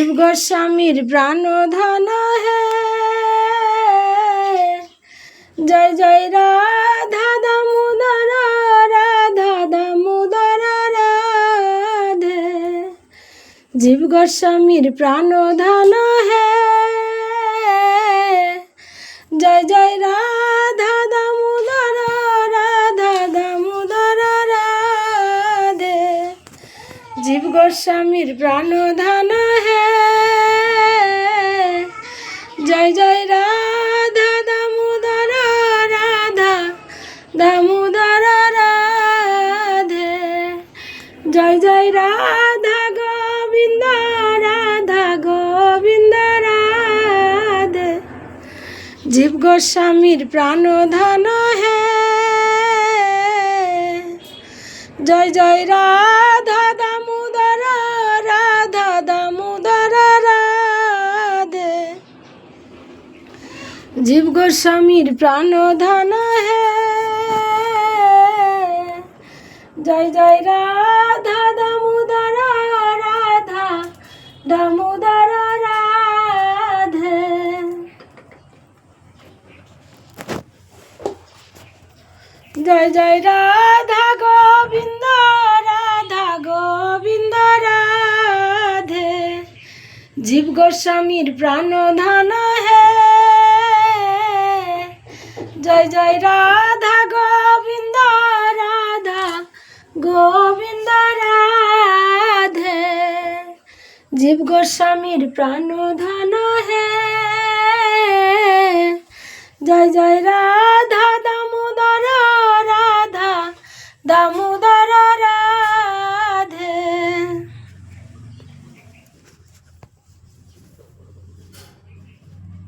জীব গোস্বামীর প্রাণধন হে। জয় জয় রাধা দামোদর, রাধা দামোদর রাধে। জীব গোস্বামীর প্রাণধন হে। জয় জয় রাধা দামোদর, রাধা দামোদর রাধে। জীব গোস্বামীর প্রাণধন হে। জয় জয় রাধা দামোদর, রাধা দামোদর রাধে। জয় জয় রাধা গোবিন্দ, রাধা গোবিন্দ রাধে। জীব গোস্বামীর প্রাণধন হে। জয় জয় রাধা দামোদর, রাধা দামোদর রাধে। জীব গোস্বামীর প্রাণধন হে। জয় জয় রাধা দামোদর, রাধা দামোদর রাধে। জয় জয় রাধা গোবিন্দ, রাধা গোবিন্দ রাধে। জীব গোস্বামীর প্রাণধন হে। জয় জয় রাধা গোবিন্দ, রাধা গোবিন্দ রাধে। জীব গোস্বামীর প্রাণধন হে। জয় জয় রাধা দামোদর, রাধা দামোদর